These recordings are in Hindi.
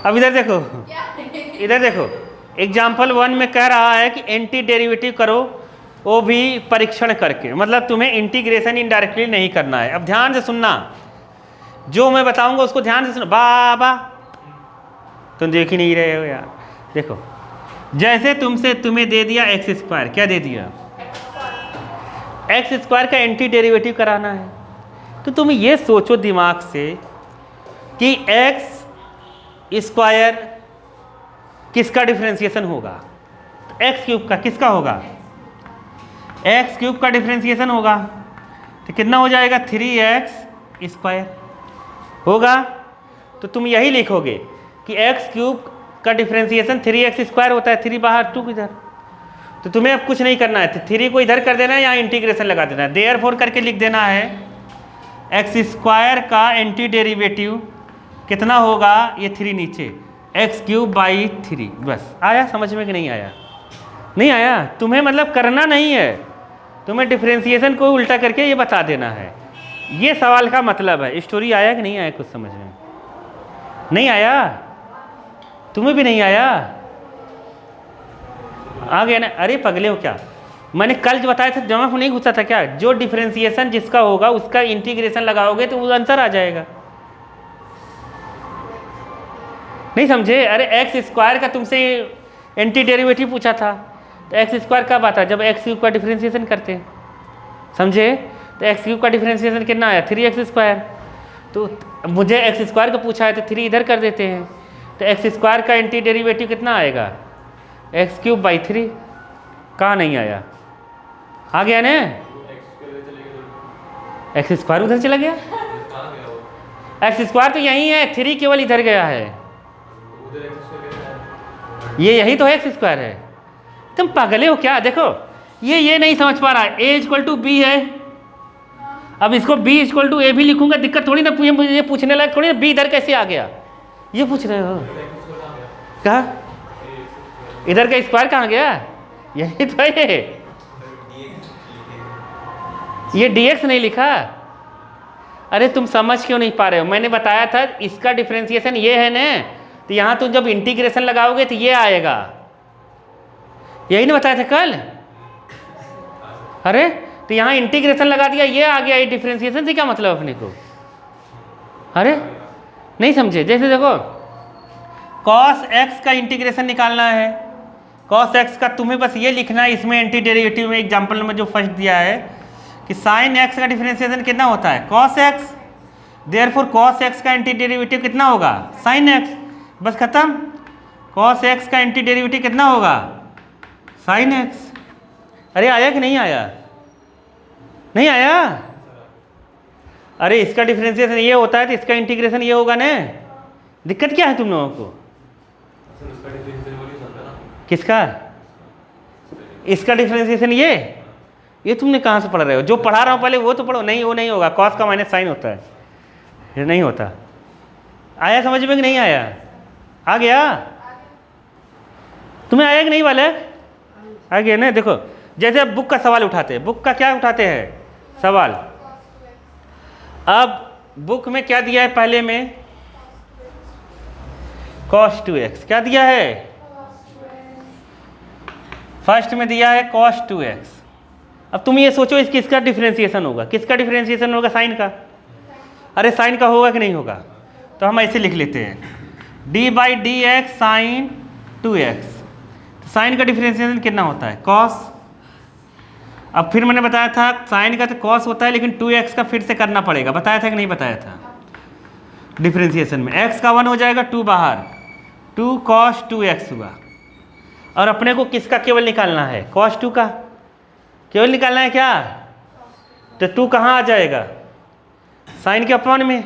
अब इधर देखो, इधर देखो, एग्जाम्पल 1 में कह रहा है कि एंटी डेरिवेटिव करो, वो भी परीक्षण करके, मतलब तुम्हें इंटीग्रेशन इनडायरेक्टली नहीं करना है। अब ध्यान से सुनना, जो मैं बताऊंगा उसको ध्यान से सुनो। बाबा तुम देख ही नहीं रहे हो यार। देखो, जैसे तुम्हें दे दिया एक्स स्क्वायर, क्या दे दिया, एक्स स्क्वायर का एंटी डेरिवेटिव कराना है, तो तुम ये सोचो दिमाग से कि एक्स स्क्वायर किसका डिफरेंशिएशन होगा, तो एक्स क्यूब का। किसका होगा, एक्स क्यूब का डिफरेंशिएशन होगा, तो कितना हो जाएगा, 3x स्क्वायर होगा। तो तुम यही लिखोगे कि एक्स क्यूब का डिफरेंशिएशन 3x स्क्वायर होता है, 3 बाहर 2 इधर। तो तुम्हें अब कुछ नहीं करना है, 3 को इधर कर देना है, यहाँ इंटीग्रेशन लगा देना है, देयरफॉर करके लिख देना है एक्स स्क्वायर का एंटी डेरिवेटिव कितना होगा, ये 3 नीचे, एक्स क्यूब बाई 3। बस आया समझ में कि नहीं आया? नहीं आया? तुम्हें मतलब करना नहीं है, तुम्हें डिफरेंशिएशन को उल्टा करके ये बता देना है। ये सवाल का मतलब है। स्टोरी आया कि नहीं आया कुछ समझ में? नहीं आया? तुम्हें भी नहीं आया? आ गया ना? अरे पगले हो क्या, मैंने कल जो बताया था दिमाग में नहीं घुसा था क्या? जो डिफरेंशिएशन जिसका होगा उसका इंटीग्रेशन लगाओगे तो वो आंसर आ जाएगा। नहीं समझे? अरे एक्स स्क्वायर का तुमसे एंटी डेरिवेटिव पूछा था, तो एक्स स्क्वायर कब आता है, जब एक्स क्यूब का डिफरेंशिएशन करते हैं, समझे? तो एक्स क्यूब का डिफरेंशिएशन कितना आया, 3x स्क्वायर। तो मुझे एक्स स्क्वायर का पूछा है तो 3 इधर कर देते हैं, तो एक्स स्क्वायर का एंटी डेरिवेटिव कितना आएगा, एक्स क्यूब बाई 3। कहाँ नहीं आया? आ गया ना? एक्स स्क्वायर उधर चला गया, एक्स स्क्वायर तो यही है, 3 केवल इधर गया है, ये यही तो एक्स स्क्वायर है। तुम पागले हो क्या? देखो ये नहीं समझ पा रहा है, a इक्वल टू बी है, अब इसको b इक्वल टू ए भी लिखूंगा, दिक्कत थोड़ी ना, ये पूछने लायक थोड़ी ना b इधर कैसे आ गया, ये पूछ रहे हो? कहा इधर का स्क्वायर कहाँ गया, यही तो है, ये dx नहीं लिखा। अरे तुम समझ क्यों नहीं पा रहे हो? मैंने बताया था इसका डिफरेंशिएशन ये है ना, तो यहाँ तुम जब इंटीग्रेशन लगाओगे तो ये आएगा, यही नहीं बताया था कल? अरे तो यहाँ इंटीग्रेशन लगा दिया, ये आ गया, ये डिफरेंशिएशन से क्या मतलब अपने को? अरे नहीं समझे? जैसे देखो cos x का इंटीग्रेशन निकालना है, cos x का तुम्हें बस ये लिखना है, इसमें एंटी डेरिवेटिव में एग्जांपल में जो फर्स्ट दिया है कि sin x का डिफरेंशिएशन कितना होता है, cos x, therefore cos x का एंटी डेरिवेटिव कितना होगा, sin x। बस खत्म। cos x का एंटी डेरिवेटिव कितना होगा, sin x। अरे आया कि नहीं आया? नहीं आया? अरे इसका डिफरेंशिएशन ये होता है तो इसका इंटीग्रेशन ये होगा ना, दिक्कत क्या है तुम लोगों को? किसका? इसका डिफरेंशिएशन ये तुमने कहाँ से पढ़ रहे हो? जो पढ़ा रहा हूँ पहले वो तो पढ़ो। नहीं वो नहीं होगा, कॉस का माइनस साइन होता है, ये नहीं होता। आया समझ में कि नहीं आया? आ गया? तुम्हें आया कि नहीं वाले? आ गया ना? देखो जैसे अब बुक का सवाल उठाते हैं, बुक का क्या उठाते हैं सवाल, अब बुक में क्या दिया है, पहले में cos 2x क्या दिया है, फर्स्ट में दिया है cos 2x। अब तुम ये सोचो इसकी इसका डिफरेंशिएशन होगा, किसका डिफरेंशिएशन होगा, साइन का। अरे साइन का होगा कि नहीं होगा? तो हम ऐसे लिख लेते हैं d by D X sine 2x। Sine का डिफरेंशिएशन कितना होता है, cos। अब फिर मैंने बताया था साइन का तो cos होता है, लेकिन 2x का फिर से करना पड़ेगा, बताया था कि नहीं बताया था? डिफरेंशिएशन में x का 1 हो जाएगा, 2 बाहर, 2 cos 2x हुआ। और अपने को किसका केवल निकालना है, cos 2 का केवल निकालना है क्या? तो 2 कहाँ आ जाएगा, साइन के अपॉन में।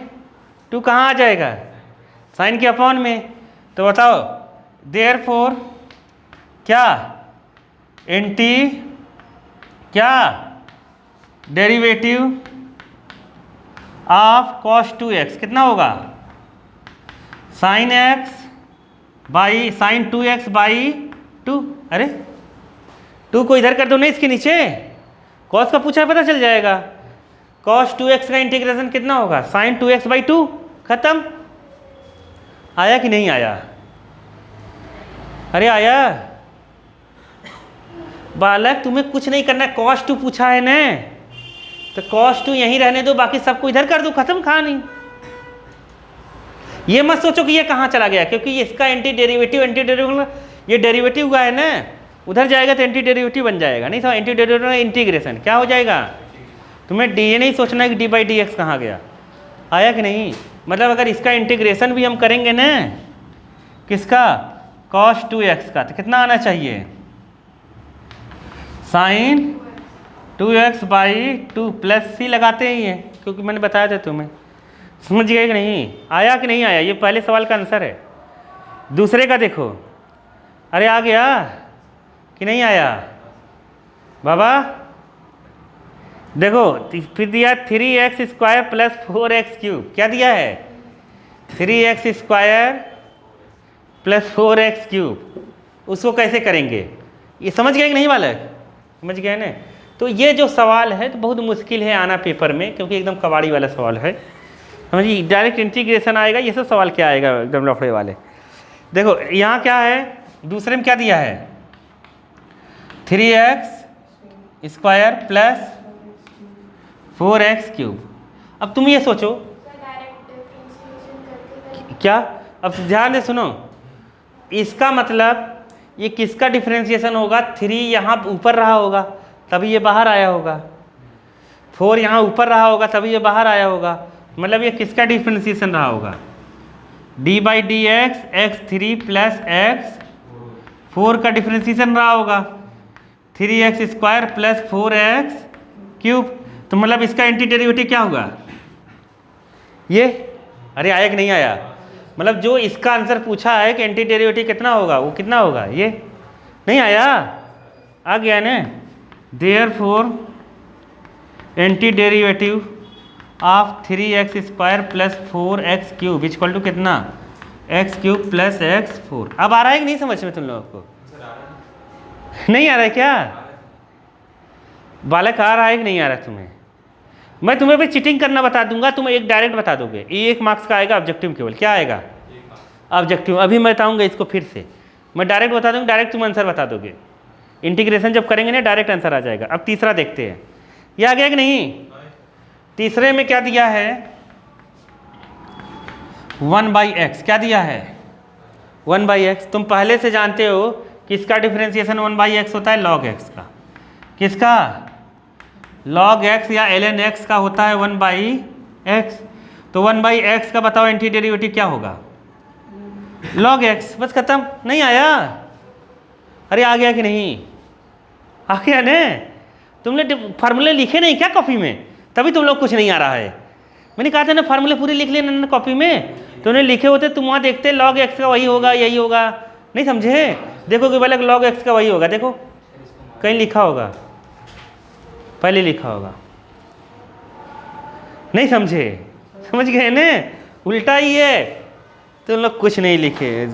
2 कहाँ आ जाएगा, साइन के अपॉन में। तो बताओ देयरफॉर क्या एंटी क्या डेरिवेटिव ऑफ cos 2x कितना होगा, sine x by sine 2x by 2। अरे 2 को इधर कर दो ना, इसके नीचे cos का पूछा है, पता चल जाएगा। cos 2x का इंटीग्रेशन कितना होगा, साइन 2x बाई 2। खत्म। आया कि नहीं आया? अरे आया बालक, तुम्हें कुछ नहीं करना, cos 2 पूछा है ना, तो cos 2 यहीं रहने दो, बाकी सबको इधर कर दो, खत्म कहानी। ये मत सोचो कि ये कहाँ चला गया, क्योंकि इसका एंटी डेरिवेटिव ये डेरिवेटिव हुआ है ना, उधर जाएगा तो एंटी डेरिवेटिव बन जाएगा। नहीं, एंटी डेरिवेटिव इंटीग्रेशन क्या हो जाएगा। तुम्हें ये नहीं सोचना है कि डी बाई डी एक्स कहाँ गया। आया कि नहीं? मतलब अगर इसका इंटीग्रेशन भी हम करेंगे ना, किसका, cos 2x का, तो कितना आना चाहिए, sin 2x बाई 2 प्लस सी लगाते ही हैं, क्योंकि मैंने बताया था तुम्हें। समझ गए कि नहीं? आया कि नहीं आया? ये पहले सवाल का आंसर है। दूसरे का देखो, अरे आ गया कि नहीं आया बाबा? देखो फिर दिया 3x² प्लस 4x³ क्या दिया है, 3x² प्लस 4x³। उसको कैसे करेंगे, ये समझ गए कि नहीं बालक? समझ गए ना? तो ये जो सवाल है तो बहुत मुश्किल है आना पेपर में, क्योंकि एकदम कबाड़ी वाला सवाल है। समझिए, डायरेक्ट इंटीग्रेशन आएगा, ये सब सवाल क्या आएगा एकदम लफड़े वाले। देखो यहाँ क्या है, दूसरे में क्या दिया है, 3x² प्लस 4x³। अब तुम ये सोचो क्या, अब ध्यान से सुनो, इसका मतलब ये किसका डिफरेंशिएशन होगा, 3 यहाँ ऊपर रहा होगा तभी ये बाहर आया होगा, 4 यहाँ ऊपर रहा होगा तभी ये बाहर आया होगा। मतलब ये किसका डिफरेंशिएशन रहा होगा, D by D x x3 plus x4 का डिफरेंशिएशन रहा होगा, 3x² प्लस 4x³। तो मतलब इसका एंटी डेरिवेटिव क्या होगा ये। अरे आया कि नहीं आया? मतलब जो इसका आंसर पूछा है कि एंटी डेरिवेटिव कितना होगा, वो कितना होगा, ये नहीं आया? आ गया ना। Therefore anti derivative of 3x² plus 4x³ equal to कितना, x³ प्लस x4। अब आ रहा है कि नहीं समझ में तुम लोगों को? नहीं आ रहा है क्या बालक? आ रहा है कि नहीं आ रहा है तुम्हें? मैं तुम्हें भी चीटिंग करना बता दूंगा, तुम एक डायरेक्ट बता दोगे। ये 1 मार्क्स का आएगा ऑब्जेक्टिव, केवल क्या आएगा, ऑब्जेक्टिव। अभी मैं बताऊंगा इसको, फिर से मैं डायरेक्ट बता दूंगा, डायरेक्ट तुम आंसर बता दोगे। इंटीग्रेशन जब करेंगे ना डायरेक्ट आंसर आ जाएगा। अब तीसरा देखते हैं, ये आ गया कि नहीं? तीसरे में क्या दिया है, 1/x। क्या दिया है, 1/x। तुम पहले से जानते हो किसका डिफरेंशिएशन 1/x होता है, log x का। किसका, log x या ln x का होता है 1/x। तो 1/x का बताओ एंटी डेरिवेटिव क्या होगा, log x। बस खत्म। नहीं आया? अरे आ गया कि नहीं? आ गया ने? तुमने फार्मूले लिखे नहीं क्या कॉपी में, तभी तुम लोग कुछ नहीं आ रहा है। मैंने कहा था ना फार्मूले पूरे लिख लेना ना कॉपी में, तो उन्हें लिखे होते तुम वहाँ देखते log x का वही होगा, यही होगा। नहीं समझे? देखो कि पहले log x का वही होगा, देखो कहीं लिखा होगा, पहले लिखा होगा। नहीं समझे? समझ गए ना? उल्टा ही है, तुम लोग कुछ नहीं लिखे।